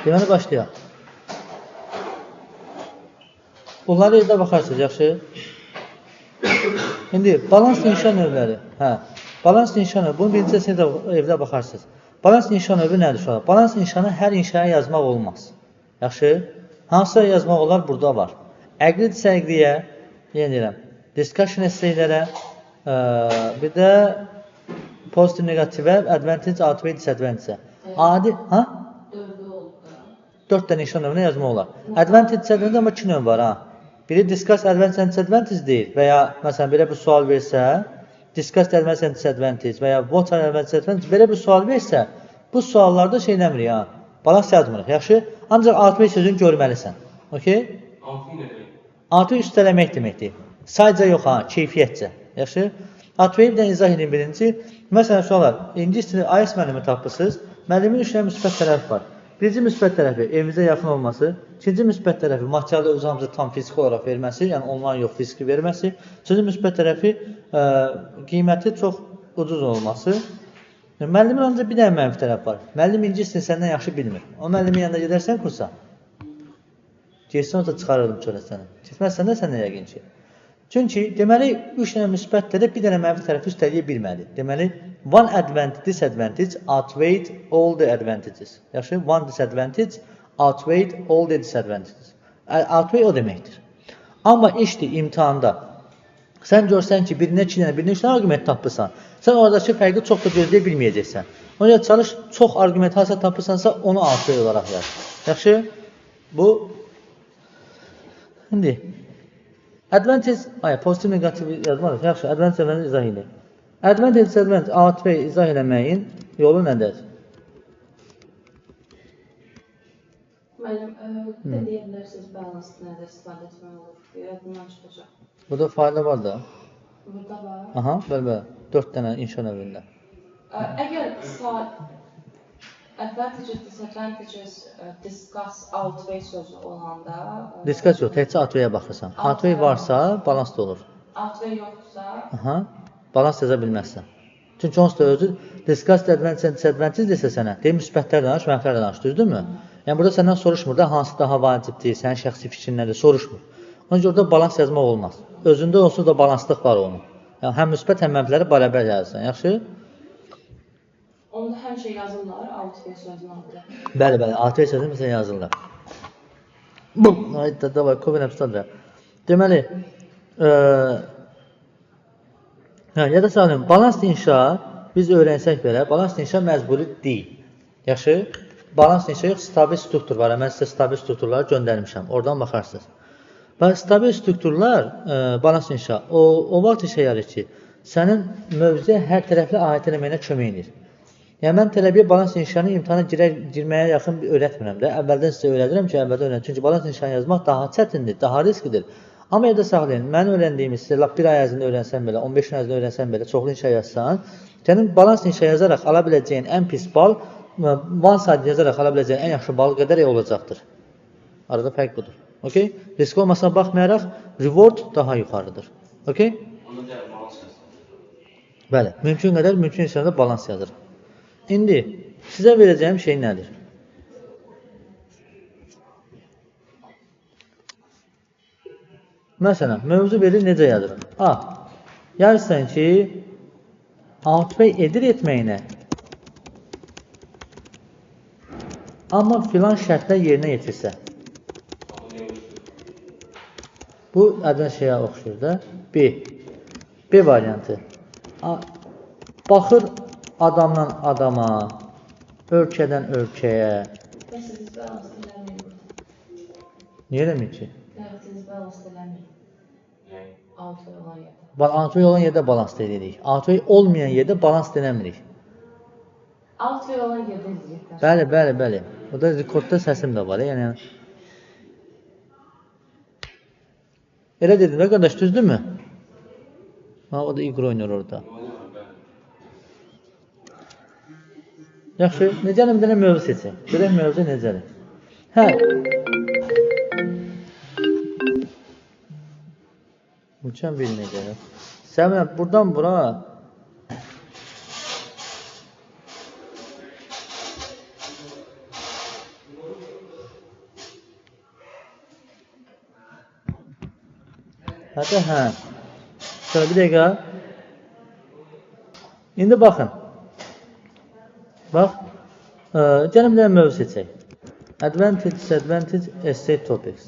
Deməli, başlayaq. Bunları evdə baxarsınız, yaxşı. İndi, balanslı inşa növləri. Balanslı inşa növləri. Bunun birincisini də evdə baxarsınız. Balanslı inşa növü nədir uşaqlar? Balanslı inşanı hər inşaya yazmaq olmaz. Yaxşı. Hansısa yazmaq olar, burada var. Əqli səqliyə, yenə deyirəm, discussion essaylərə, bir də pozitiv negativə, advantage, outweigh, disadvantage. Adi, 4 dənə inşa növünə yazmaq olar. Advantage, disadvantage, amma 2 növ var, Biri discuss advantage, disadvantage deyil və ya, məsələn, belə bir sual versə, discuss advantage, disadvantage və ya what are advantage, disadvantage, belə bir sual versə, bu suallarda şey eləmirik, balans yazmırıq, yaxşı? Ancaq outweigh sözünü görməlisən, okey? Outweigh üstələmək deməkdir. Sadəcə yox, keyfiyyətcə, yaxşı? Outweigh də izah edin birinci. Məsələn, suallar, ingiliscə IELTS müəllimi tapırsınız, müəllimin 3 dənə müsbət tərəfi var. Birinci müsbət tərəfi evimizə yaxın olması, ikinci müsbət tərəfi materialda öz hamısı tam fiziki olaraq verməsi, yəni ondan yox fiziki verməsi, üçüncü müsbət tərəfi qiyməti çox ucuz olması. Müəllimin ancaq bir dənə mənfi tərəf var. Müəllim ingiliscəni səndən yaxşı bilmir. O müəllimin yanında gedərsən kursa, geçsən o da çıxarırdım çölə səni. Getməzsən də sənə yəqin ki. Çünki deməli 3 dənə müsbətdə də bir dənə mənfi tərəfi üstələyə bilməli. Deməli one advantage, disadvantage outweigh all the advantages. Yaxşı, one disadvantage outweigh all the disadvantages. Outweigh o deməkdir. Amma işdir imtahanda. Sən görsən ki, birinə 2 dənə, birinə 3 dənə arqument tapırsan, sən oradakı fərqi çox da gözləyə bilməyəcəksən. Ona görə çalış, çox arqument harasa tapırsansa, onu outweigh olaraq yaz. Yaxşı, bu indi advantage, pozitiv, negativ yazmalıyıq. Yaxşı, advantage-lərini izah edək. Advantage, disadvantage, outweigh izah eləməyin yolu nədir? Müəllim, deyə bilərsiniz, balans nədir, istifadə etmək olur? Yadımdan çıxacaq. Burada fayda var da. Burada var. Aha, bəli, 4 dənə inşa növündə. Əgər advantages, disadvantages, discuss, outweigh sözü olanda... Discuss yox, təkcə outweigh-ə baxırsan. Outweigh varsa, balans da olur. Outweigh yoxsa... Balans yaza bilməzsən. Çünki onsuz da özü discuss, advantage, disadvantage desə sənə, deyim, müsbətlər danış, mənfilər danış, düzdürmü? Yəni, burada səndən soruşmur da, hansı daha vacibdir, sənin şəxsi fikrin nədir, soruşmur. Onun üçün orada balans yazmaq olmaz. Özündə onsuz da balanslıq var onun. Yəni, həm müsbət, həm mənfiləri bərabər yazırsan, yaxşı? Onda həmişə yazırlar, outweigh sözünün adı. Bəli, outweigh sözünü məsələn yazırlar. Ayda, davay, kovin əbstadra. Deməli, ya da sağlayın, balanslı inşa, biz öyrənsək belə, balanslı inşa məzburi deyil. Yaxşı? Balanslı inşa yox, stabil struktur var. Mən sizə stabil strukturları göndərmişəm. Oradan baxarsınız. Və stabil strukturlar, balanslı inşa, o vaxt işə yarır ki, sənin mövzuya hər tərəfli aid eləməyinə kömək edir. Yəni, mən tələbiyə balanslı inşanı imtihana girməyə yaxın öyrətmirəm də. Əvvəldən sizə öyrədirəm ki, əvvəldən öyrədim. Çünki balanslı inşanı yazmaq daha çətindir, daha riskidir. Amma evdə saxlayın, mən öyrəndiyimi sizə bir ay ərzində öyrənsən belə, 15 gün ərzində öyrənsən belə, çoxlu inşa yazsan, sənin balanslı inşa yazaraq ala biləcəyin ən pis bal, one side yazaraq ala biləcəyin ən yaxşı bal qədər olacaqdır. Arada fərq budur. Okay? Risk olmasına baxmayaraq, reward daha yuxarıdır. Okay? Bəli, mümkün qədər, mümkün inşallah balans yazırıq. İndi, sizə verəcəyim şey nədir? Məsələn, mövzu verir, necə yazırıq? Yazırsan ki, outweigh edir etməyinə, amma filan şərtlər yerinə yetirsə. Bu, ədvən şeyə oxşur da. B variantı. Baxır adamdan adama, ölkədən ölkəyə. Siz balans eləməyin. Niyə eləməyik ki? Siz balans eləməyin. Outweigh olan yerdə. Outweigh olan yerdə balans edirik. Outweigh olmayan yerdə balans eləmirik. Outweigh olan yerdə izləyirlər. Bəli. O da rekordda səsim də var. Yəni, elə dedim də, qardaş, düzdürmü? O da iqra oynur orada. Yaxşı, necələ bir dənə mövzu seçin. Görək mövzu necələ. Mükəm bir necələ. Səminə, buradan bura Hətta hə. Sonra bir dəqiqə. İndi baxın. Bax. Gəlin bir dənə mövzu seçək. Advantage, disadvantage, essay topics.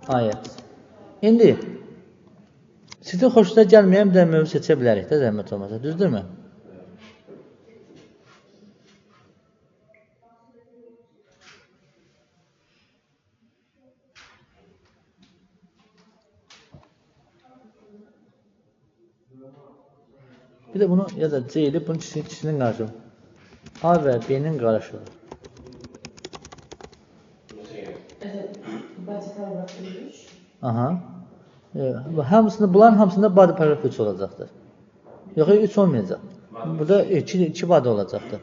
IELTS. İndi sizin xoşunuza gəlməyən bir dənə mövzu seçə bilərik də zəhmət olmasa. Düzdürmü? Bir de bunu ya da C ile bunun ikisinin karşılığı. A ve B'nin karşılığı. Aha. Hamısında bunların hamısında body paragraph 3 olacaqdır. Yox, 3 olmayacaq. Burada 2 body olacaqdır.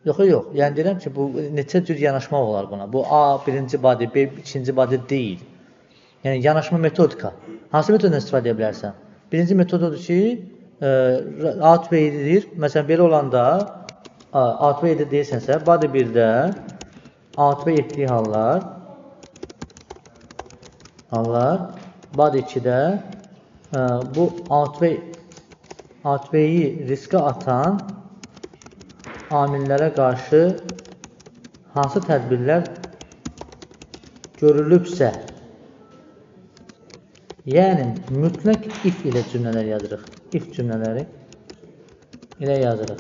Yox, yox. Yəni deyirəm ki, bu neçə cür yanaşmaq olar buna. Bu A birinci body, B ikinci body deyil. Yəni yanaşma metodika. Hansı metoddan istifadə edə bilərsən? Birinci metod odur ki, out ve 7'dir. Məsələn, belə olanda out ve 7 deyirsənsə, body 1-də out ve 7'yi hallar, body 2-də bu out ve'yi riskə atan amillərə qarşı hansı tədbirlər görülübsə, yəni mütləq if ilə cümlələr yazırıq. If cümlələri ilə yazırıq.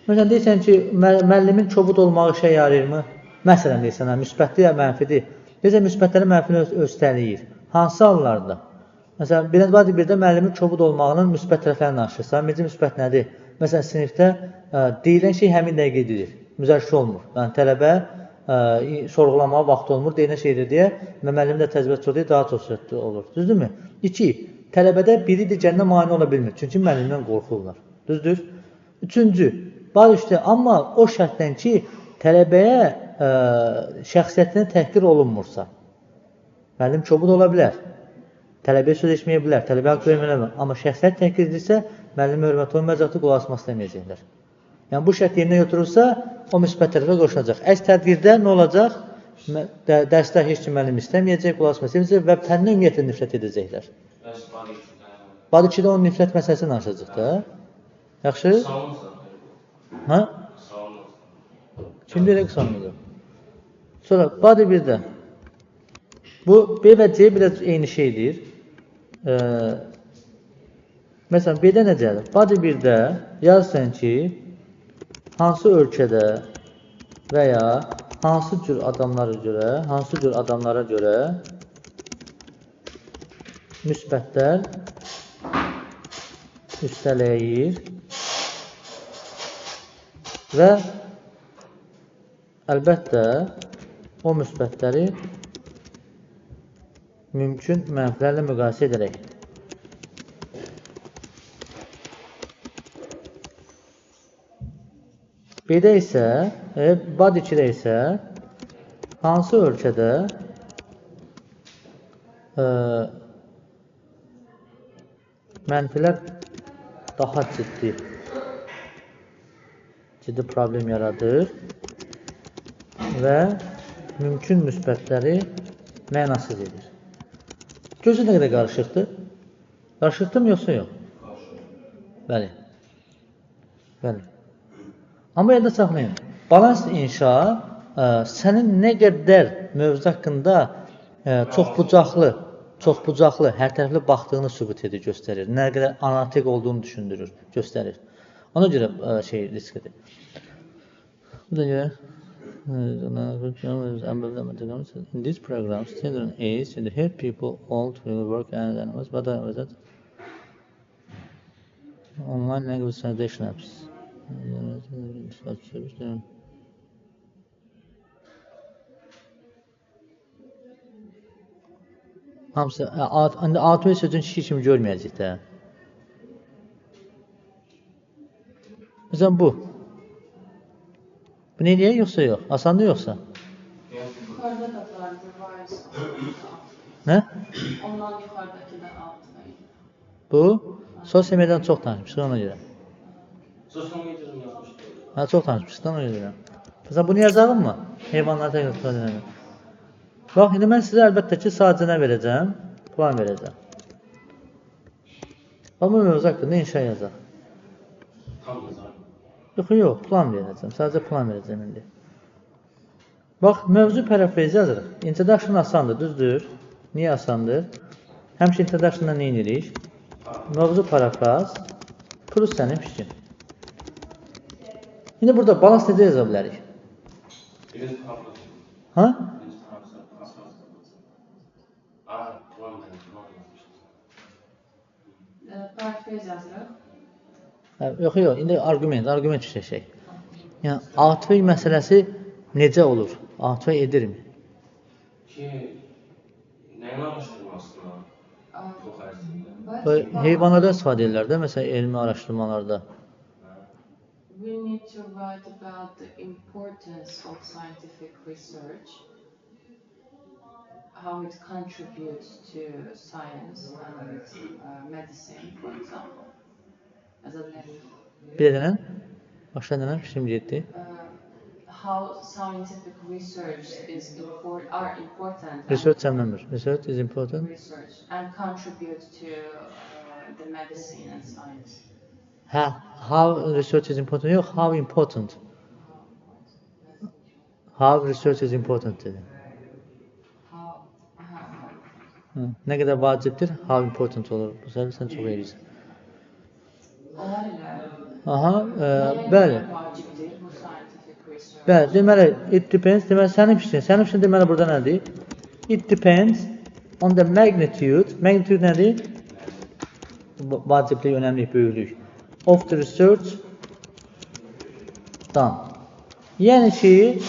Məsələn, deyirsən ki, müəllimin kobud olmağı işə yarayırmı? Məsələn, deyirsən, müsbətli ya mənfidir. Deyirsən, müsbətləri mənfini östəliyir. Hansı hallarda? Məsələn, birinci birdə müəllimin kobud olmağının müsbət tərəflərini danışırsan. Birinci müsbət nədir? Məsələn, sinifdə deyilən şey həmin dəqiqə edilir. Müzakirə olmur. Yəni, tələbə sorğulamağa vaxt olmur, deyilən şeydir deyə və müəllimin də təcrübəsi çox deyil, daha çox söhbət olur. Düzdürmü? 2. Tələbədə biri digərinə mane ola bilmir. Çünki müəllimdən qorxurlar. Düzdür? 3-cü. Barışdır. Amma o şərtdən ki, tələbəyə şəxsiyyətinə təhqir olunmursa. Müəllim kobud ola bilər. Tələbəyə söz eşməyə bilər. Tələbəyə haqq verməyə. Amma şəxsiyyət təhqir edirsə, müəllimə hörmət olmayacaqdır, qulaq asmaq istəməyəcəklər. Yəni, bu şərt yerinə götürülsə, o müsbət tərəfə qoşulacaq. Əks tədbirdə nə olacaq? Dərsdə heç kim müəllim istəməyəcək, qulaq asmaq istəməyəcək və fəndən ümumiyyətlə nifrət edəcəklər. Bad 2-də onun nifrət məsələsini danışacaq da. Yaxşı? Hə? Kim deyək sanmıdır? Sonra, bad 1-də. Bu, B və C biraz eyni şeydir. Məsələn, B-də necədir? Bad 1-də yazsan ki, hansı ölkədə və ya hansı cür adamlara görə müsbətlər üstələyir və əlbəttə o müsbətləri mümkün mənfilərlə müqayisə edərək. B-də isə, bad 2-də isə hansı ölkədə mənfilər daha ciddi problem yaradır və mümkün müsbətləri mənasız edir. Gözü nə qədər qarışıqdır? Qarışıqdır mı yoxsa yox? Bəli. Bəli. Amma yadda saxlayın, balans inşa sənin nə qədər mövzu haqqında çoxbucaqlı, hər tərəfli baxdığını sübut edir, göstərir. Nə qədər analitik olduğunu düşündürür, göstərir. Ona görə risklidir. Bu da görə in this program, children age and help people old will work and animals, but online language translation apps. Hamısı A2 sözün şişi kimi görməyəcək də. Məsələn bu. Bu nə deyək yoxsa yox? Asandır yoxsa? Yuxarıda da vardı. Nə? Ondan yuxarıdakı da altı. Bu sosial mediadan çox tanışmışıq ona görə. Sosial mediadan yazmışdır. Hə, çox tanışmışıq ona görə. Məsələn bunu yazalım mı? Heyvanları təkrar edelim. Bax, indi mən sizə əlbəttə ki, sadəcə nə verəcəm? Plan verəcəm. Amma mövzu haqqında inşa yazacaq. Tam yazar. Yox, plan verəcəm. Sadəcə plan verəcəm indi. Bax, mövzu parafrazi yazırıq. Introduction asandır, düzdür? Niyə asandır? Həmişə introduction'da nə edirik? Mövzu parafraz plus sənin fikrin. İndi burada balans necə yaza bilərik? Birinci parafraz. Ha? Birinci parafraz. Plan yazmışdım. Parafraz yazırıq. Yox, indi argument düşəcək. Yəni, atfəy məsələsi necə olur? Atfəy edirmi? Ki, nəyin araşdırmasına çox ərzində? Heyvanlardan istifadə edirlər də, məsələn, elmi araşdırmalarda. We need to write about the importance of scientific research, how it contributes to science and medicine, for example. Bir dənə, başla dənə, fikrim getdi. How scientific research are important. Research səmləmir. Research is important. Research and contribute to the medicine and science. How research is important? Yox, how important. How research is important dedi. Nə qədər vacibdir? How important olur. Bu səbəb sən çox edirsən. Aha, bəli. Bəli, deməli, it depends, deməli, sənin fikrin deməli burada nədir? It depends on the magnitude, magnitude nədir? Vaciblik, önəmlik, böyüklük. Of the research done. Yəni ki,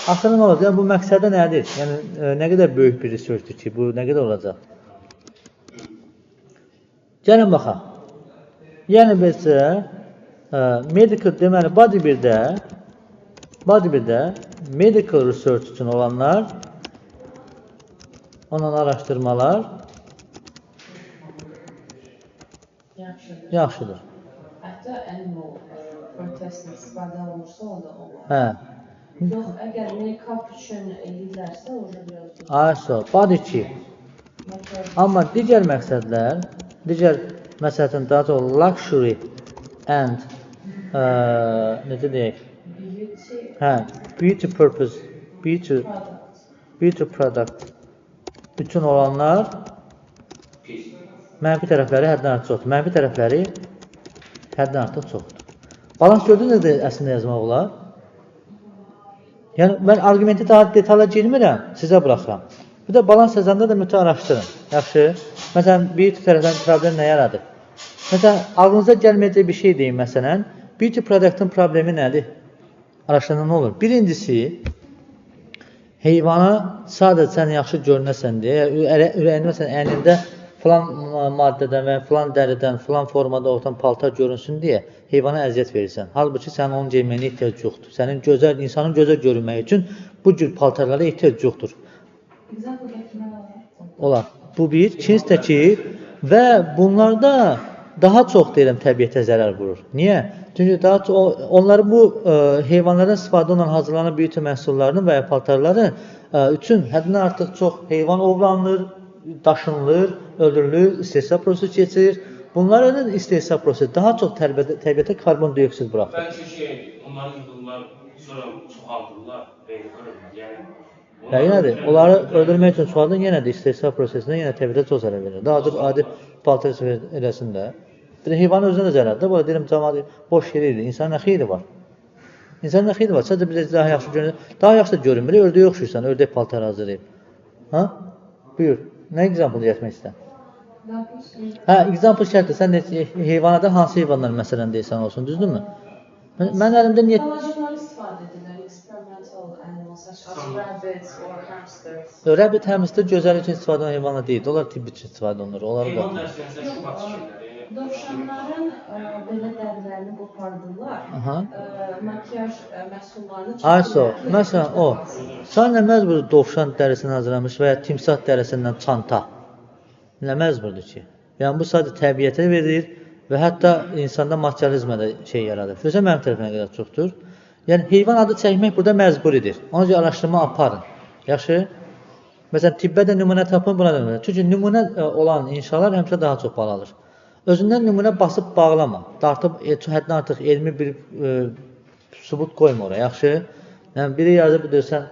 axırı nə olacaq? Bu məqsədə nədir? Yəni, nə qədər böyük bir researchdir ki, bu nə qədər olacaq? Gəlin baxaq. Yəni, bizə medical, deməli, body 1-də medical research üçün olanlar, onun araşdırmalar yaxşıdır. Hətta animal protestin istifadə olunursa, o da olur. Yox, əgər make-up üçün edirlərsə, o da biraz... Ayso, body 2. Amma digər məqsədlər, məsələn, daha çox luxury and necə deyək? Beauty purpose, beauty product üçün olanlar mənfi tərəfləri həddən artıq çoxdur. Mənfi tərəfləri həddən artıq çoxdur. Balans gördünüz də əslində yazmaq olar. Yəni, mən argumenti daha detala girmirəm, sizə buraxıram. Bir də balans yazanda da mütləq araşdırın. Yaxşı. Məsələn, beauty tərəfdən problem nə yaradır? Məsələn, ağlınıza gəlməyəcək bir şey deyim, məsələn, beauty productın problemi nədir? Araşdıranda nə olur? Birincisi, heyvana sadəcə sən yaxşı görünəsən deyə, ürəyində, məsələn, əynində filan maddədən və filan dəridən, filan formada ortadan paltar görünsün deyə heyvana əziyyət verirsən. Halbuki sənin onun geyməyinə ehtiyac yoxdur. Sənin insanın gözəl görünməyi üçün bu cür paltarlara ehtiyac yoxdur. Olar. Bu bir. İkincisi də ki, və bunlarda daha çox deyirəm təbiətə zərər vurur. Niyə? Çünki daha çox, onları bu heyvanlardan istifadə olunan hazırlanan beauty məhsullarının və ya paltarların üçün həddindən artıq çox heyvan ovlanılır, daşınılır, öldürülür, istehsal prosesi keçirir. Bunların istehsal prosesi daha çox təbiətə karbondioksid buraxır. Bəlkə onları yudurlar, sonra çoxaldırlar, beyni qırırlar. Yenə də, onları öldürmək üçün çoxaldın, yenə də istehsal prosesində yenə təbiətə çox zərər verir. Daha çox adi paltar eləsin də. Bir də heyvanın özünə də zərərdir. Bu da deyirəm, cəmaat boş yeriydi. İnsanın nə xeyri var? İnsanın nə xeyri var? Sadəcə bir daha yaxşı görünür. Daha yaxşı görünmür. Ördəyə oxşuyursan, ördək paltar hazırlayıb. Buyur. Nə example gətirmək istəyirsən? Example şərtdir. Sən heyvanada hansı heyvanlar məsələn deyirsən olsun, düzdürmü? Mən əlimdə niyə... Biolojiklər istifadə edirlər, experimental animals, such as rabbits or hamsters. Rabbit, hamster gözəl üçün istifadə olunan heyvanlar deyil. Onlar tibbi üçün istifadə olunur. Heyvan dərslərində şubat şeyləri. Dovşanların belə dərilərini qopardırlar, makiyaj məhsullarını çəkirlər. Ayso, məsələn o, sən nə məcburdur dovşan dərisindən hazırlanmış və ya timsah dərisindən çanta? Nə məcburdur ki? Yəni bu sadəcə təbiətə verilir və hətta insanda materializmə də şey yaradır. Görürsən mənim tərəfimə qədər çoxdur. Yəni heyvan adı çəkmək burada məcburidir. Ona görə araşdırma aparın. Yaxşı? Məsələn, tibbə də nümunə tapın, buna da nümunə. Çünki nümunə olan inşalar həmişə daha çox bal alır. Özündən nümunə basıb bağlama. Dartıb həddən artıq elmi bir sübut qoyma oraya, yaxşı? Yəni, biri yazıb bilirsən,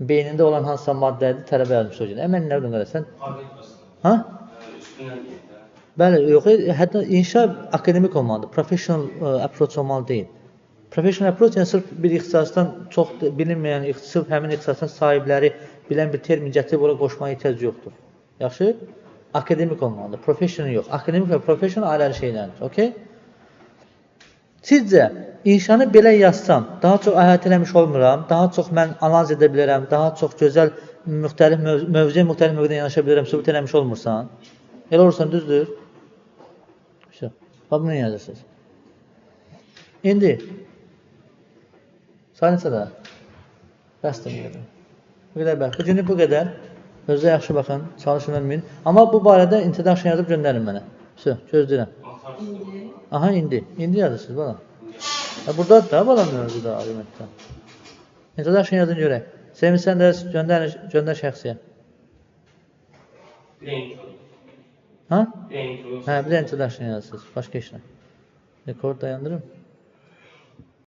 beynində olan hansısa maddədir, tələbə yazmış o gün. Mən nə bilim qarəsən? Ha? Üstündən deyil də. Bəli, yox, hətta inşa akademik olmalıdır, professional approach olmalı deyil. Professional approach yəni sırf bir ixtisasdan çox bilinməyən, sırf həmin ixtisasın sahibləri bilən bir termin gətirib ora qoşmaya ehtiyac yoxdur. Yaxşı? Akademik olmalıdır, professional yox. Akademik və professional ayrı şeylərdir, okey? Sizcə, inşanı belə yazsam, daha çox əhatə eləmiş olmuram, daha çox mən analiz edə bilərəm, daha çox gözəl müxtəlif mövzuya yanaşa bilərəm, sübut eləmiş olmursan. Elə olursan, düzdür? Bax, bunu yazırsınız. İndi, sayınca da, bəsdir bu qədər. Bu qədər bəx. Bu günü bu qədər. Özünüzə yaxşı baxın, çalışın ölməyin. Amma bu barədə introduction yazıb göndərin mənə. Gözləyirəm. Aha, indi. İndi yazırsınız, bana. Buradadır da, bana mövzuda, argumentdə. Introduction yazın görək. Sevinsən də göndər şəxsiyə. Ha? Bir də introduction yazırsınız. Başqa işlə. Rekord dayandırım.